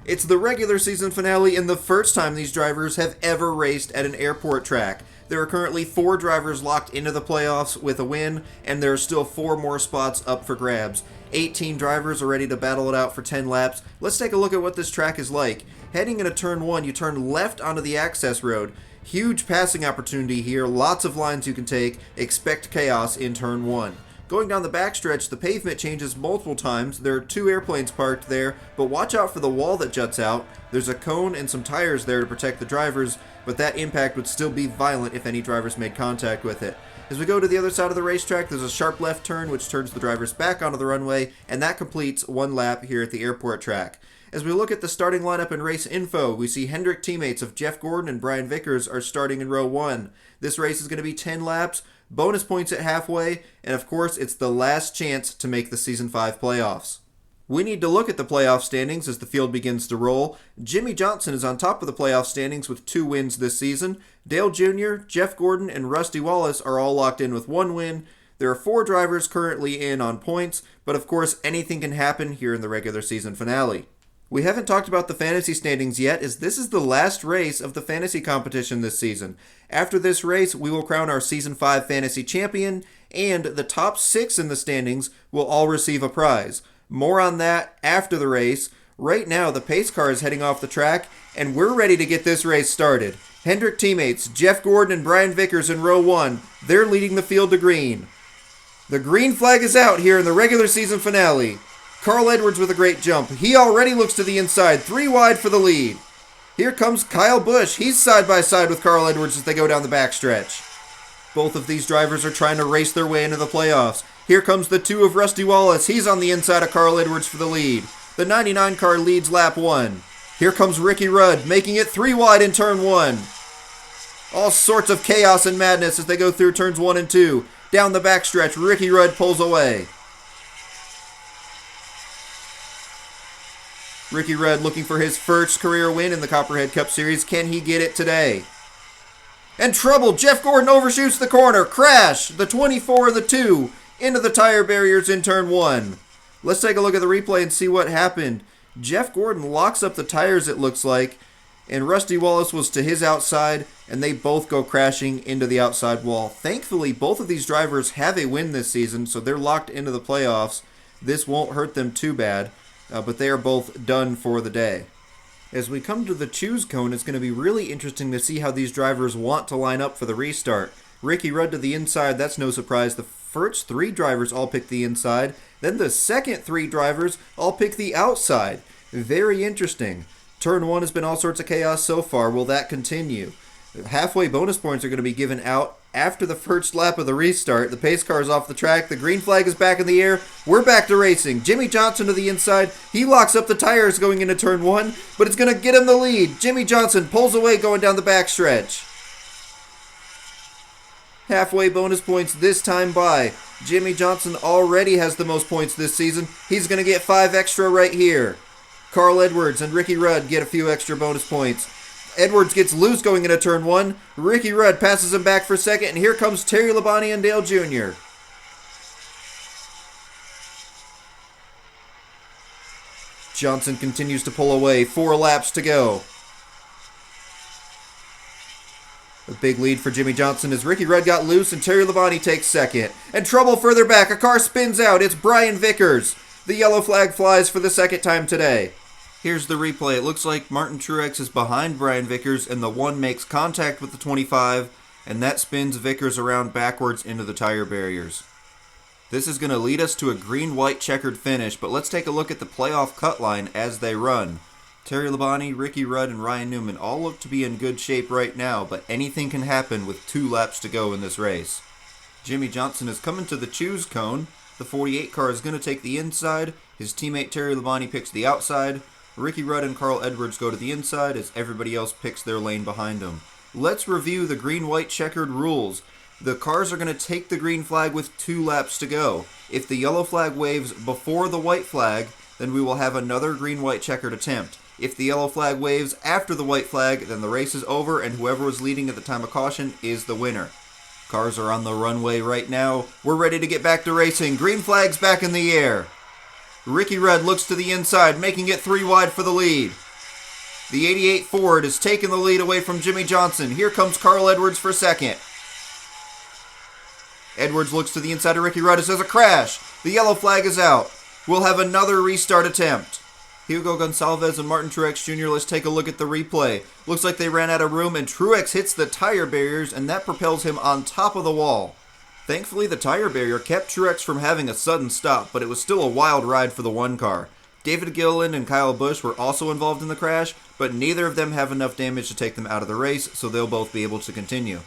It's the regular season finale and the first time these drivers have ever raced at an airport track. There are currently 4 drivers locked into the playoffs with a win, and there are still 4 more spots up for grabs. 18 drivers are ready to battle it out for 10 laps. Let's take a look at what this track is like. Heading into turn 1, you turn left onto the access road. Huge passing opportunity here, lots of lines you can take. Expect chaos in turn 1. Going down the backstretch, the pavement changes multiple times. There are 2 airplanes parked there, but watch out for the wall that juts out. There's a cone and some tires there to protect the drivers, but that impact would still be violent if any drivers made contact with it. As we go to the other side of the racetrack, there's a sharp left turn which turns the drivers back onto the runway, and that completes 1 lap here at the airport track. As we look at the starting lineup and race info, we see Hendrick teammates of Jeff Gordon and Brian Vickers are starting in row 1. This race is going to be 10 laps, bonus points at halfway, and of course it's the last chance to make the Season 5 playoffs. We need to look at the playoff standings as the field begins to roll. Jimmy Johnson is on top of the playoff standings with 2 wins this season. Dale Jr., Jeff Gordon, and Rusty Wallace are all locked in with 1 win. There are 4 drivers currently in on points, but of course anything can happen here in the regular season finale. We haven't talked about the fantasy standings yet, as this is the last race of the fantasy competition this season. After this race, we will crown our Season 5 Fantasy Champion, and the top 6 in the standings will all receive a prize. More on that after the race. Right now, the pace car is heading off the track, and we're ready to get this race started. Hendrick teammates Jeff Gordon and Brian Vickers in row 1. They're leading the field to green. The green flag is out here in the regular season finale. Carl Edwards with a great jump. He already looks to the inside, 3 wide for the lead. Here comes Kyle Busch. He's side by side with Carl Edwards as they go down the backstretch. Both of these drivers are trying to race their way into the playoffs. Here comes the 2 of Rusty Wallace. He's on the inside of Carl Edwards for the lead. The 99 car leads lap 1. Here comes Ricky Rudd, making it 3 wide in turn 1. All sorts of chaos and madness as they go through turns 1 and 2. Down the backstretch, Ricky Rudd pulls away. Ricky Rudd looking for his first career win in the Copperhead Cup Series. Can he get it today? And trouble! Jeff Gordon overshoots the corner. Crash! The 24 of the 2 into the tire barriers in turn 1. Let's take a look at the replay and see what happened. Jeff Gordon locks up the tires, it looks like, and Rusty Wallace was to his outside, and they both go crashing into the outside wall. Thankfully, both of these drivers have a win this season, so they're locked into the playoffs. This won't hurt them too bad. But they are both done for the day. As we come to the choose cone, it's going to be really interesting to see how these drivers want to line up for the restart. Ricky Rudd to the inside, that's no surprise. The first 3 drivers all pick the inside. Then the second 3 drivers all pick the outside. Very interesting. Turn 1 has been all sorts of chaos so far. Will that continue? Halfway bonus points are going to be given out after the first lap of the restart. The pace car is off the track. The green flag is back in the air. We're back to racing. Jimmy Johnson to the inside. He locks up the tires going into turn 1, but it's going to get him the lead. Jimmy Johnson pulls away going down the backstretch. Halfway bonus points this time by. Jimmy Johnson already has the most points this season. He's going to get 5 extra right here. Carl Edwards and Ricky Rudd get a few extra bonus points. Edwards gets loose going into turn 1. Ricky Rudd passes him back for second, and here comes Terry Labonte and Dale Jr. Johnson continues to pull away. 4 laps to go. A big lead for Jimmy Johnson as Ricky Rudd got loose and Terry Labonte takes second. And trouble further back. A car spins out. It's Brian Vickers. The yellow flag flies for the second time today. Here's the replay. It looks like Martin Truex is behind Brian Vickers, and the 1 makes contact with the 25, and that spins Vickers around backwards into the tire barriers. This is going to lead us to a green-white checkered finish, but let's take a look at the playoff cut line as they run. Terry Labonte, Ricky Rudd, and Ryan Newman all look to be in good shape right now, but anything can happen with 2 laps to go in this race. Jimmy Johnson is coming to the choose cone. The 48 car is going to take the inside. His teammate Terry Labonte picks the outside. Ricky Rudd and Carl Edwards go to the inside as everybody else picks their lane behind them. Let's review the green-white checkered rules. The cars are going to take the green flag with 2 laps to go. If the yellow flag waves before the white flag, then we will have another green-white checkered attempt. If the yellow flag waves after the white flag, then the race is over and whoever was leading at the time of caution is the winner. Cars are on the runway right now. We're ready to get back to racing. Green flag's back in the air. Ricky Rudd looks to the inside, making it 3 wide for the lead. The 88 Ford is taking the lead away from Jimmy Johnson. Here comes Carl Edwards for second. Edwards looks to the inside of Ricky Rudd. It says a crash. The yellow flag is out. We'll have another restart attempt. Hugo Gonçalves and Martin Truex Jr. Let's take a look at the replay. Looks like they ran out of room and Truex hits the tire barriers and that propels him on top of the wall. Thankfully, the tire barrier kept Truex from having a sudden stop, but it was still a wild ride for the one car. David Gilliland and Kyle Busch were also involved in the crash, but neither of them have enough damage to take them out of the race, so they'll both be able to continue.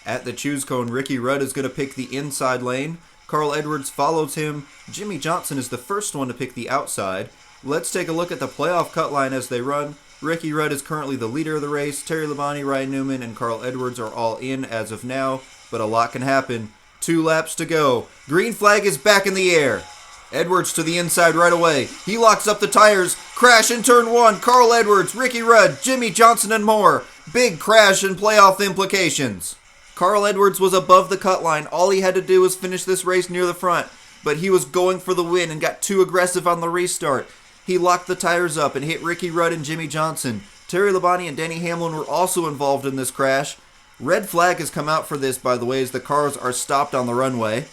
At the choose cone, Ricky Rudd is going to pick the inside lane. Carl Edwards follows him. Jimmy Johnson is the first one to pick the outside. Let's take a look at the playoff cut line as they run. Ricky Rudd is currently the leader of the race. Terry Labonte, Ryan Newman, and Carl Edwards are all in as of now, but a lot can happen. 2 laps to go. Green flag is back in the air. Edwards to the inside right away. He locks up the tires. Crash in turn 1. Carl Edwards, Ricky Rudd, Jimmy Johnson, and more. Big crash and playoff implications. Carl Edwards was above the cut line. All he had to do was finish this race near the front, but he was going for the win and got too aggressive on the restart. He locked the tires up and hit Ricky Rudd and Jimmy Johnson. Terry Labonte and Denny Hamlin were also involved in this crash. Red flag has come out for this, by the way, as the cars are stopped on the runway.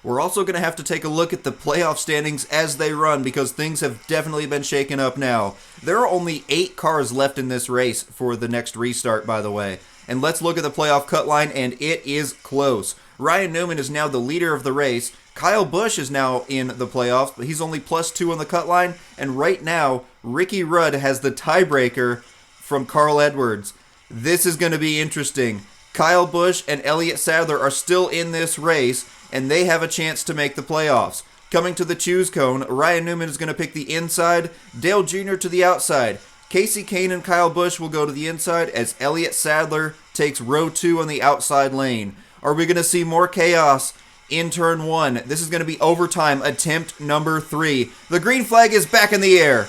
We're also going to have to take a look at the playoff standings as they run because things have definitely been shaken up now. There are only 8 cars left in this race for the next restart, by the way. And let's look at the playoff cut line, and it is close. Ryan Newman is now the leader of the race. Kyle Busch is now in the playoffs, but he's only +2 on the cut line. And right now, Ricky Rudd has the tiebreaker from Carl Edwards. This is going to be interesting. Kyle Busch and Elliott Sadler are still in this race, and they have a chance to make the playoffs. Coming to the choose cone, Ryan Newman is going to pick the inside, Dale Jr. to the outside. Casey Kane and Kyle Busch will go to the inside as Elliott Sadler takes row 2 on the outside lane. Are we going to see more chaos in turn 1? This is going to be overtime, attempt number 3. The green flag is back in the air.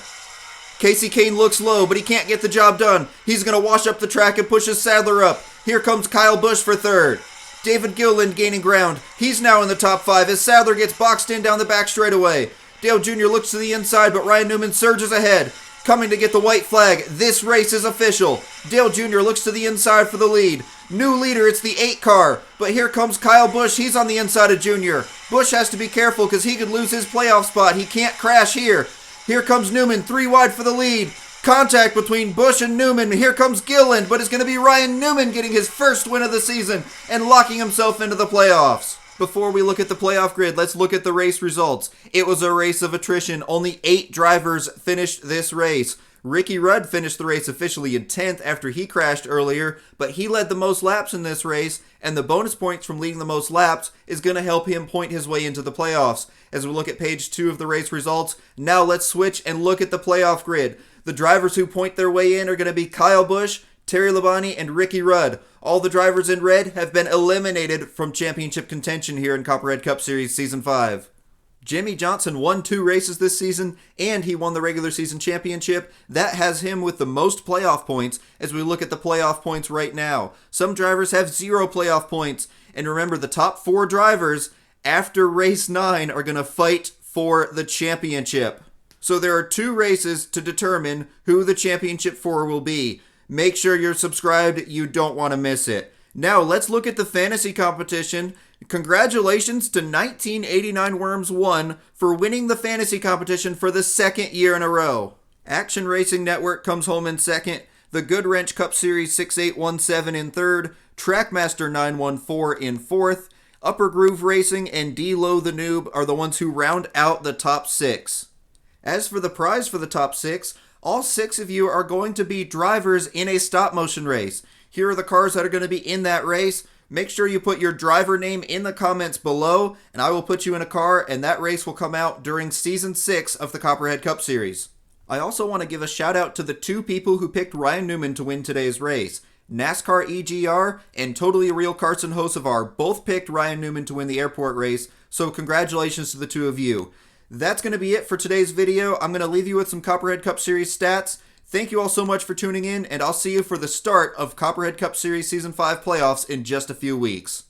Casey Kane looks low, but he can't get the job done. He's going to wash up the track and pushes Sadler up. Here comes Kyle Busch for third. David Gilliland gaining ground. He's now in the top 5 as Sadler gets boxed in down the back straightaway. Dale Jr. looks to the inside, but Ryan Newman surges ahead. Coming to get the white flag. This race is official. Dale Jr. looks to the inside for the lead. New leader, it's the 8 car. But here comes Kyle Busch. He's on the inside of Jr. Busch has to be careful because he could lose his playoff spot. He can't crash here. Here comes Newman, 3 wide for the lead. Contact between Busch and Newman. Here comes Gilliland, but it's going to be Ryan Newman getting his first win of the season and locking himself into the playoffs. Before we look at the playoff grid, let's look at the race results. It was a race of attrition. Only 8 drivers finished this race. Ricky Rudd finished the race officially in 10th after he crashed earlier, but he led the most laps in this race, and the bonus points from leading the most laps is going to help him point his way into the playoffs. As we look at page 2 of the race results, now let's switch and look at the playoff grid. The drivers who point their way in are going to be Kyle Busch, Terry Labonte, and Ricky Rudd. All the drivers in red have been eliminated from championship contention here in Copperhead Cup Series Season 5. Jimmy Johnson won 2 races this season, and he won the regular season championship. That has him with the most playoff points as we look at the playoff points right now. Some drivers have 0 playoff points, and remember the top 4 drivers after race 9 are going to fight for the championship. So there are 2 races to determine who the championship 4 will be. Make sure you're subscribed. You don't want to miss it. Now, let's look at the fantasy competition. Congratulations to 1989 Worms 1 for winning the fantasy competition for the 2nd year in a row. Action Racing Network comes home in 2nd. The Good Wrench Cup Series 6817 in 3rd. Trackmaster 914 in 4th. Upper Groove Racing and D-Lo the Noob are the ones who round out the top 6. As for the prize for the top 6, all 6 of you are going to be drivers in a stop-motion race. Here are the cars that are going to be in that race. Make sure you put your driver name in the comments below, and I will put you in a car, and that race will come out during Season 6 of the Copperhead Cup Series. I also want to give a shout-out to the 2 people who picked Ryan Newman to win today's race. NASCAR EGR and Totally Real Carson Hocevar both picked Ryan Newman to win the airport race, so congratulations to the 2 of you. That's going to be it for today's video. I'm going to leave you with some Copperhead Cup Series stats. Thank you all so much for tuning in, and I'll see you for the start of Copperhead Cup Series Season 5 playoffs in just a few weeks.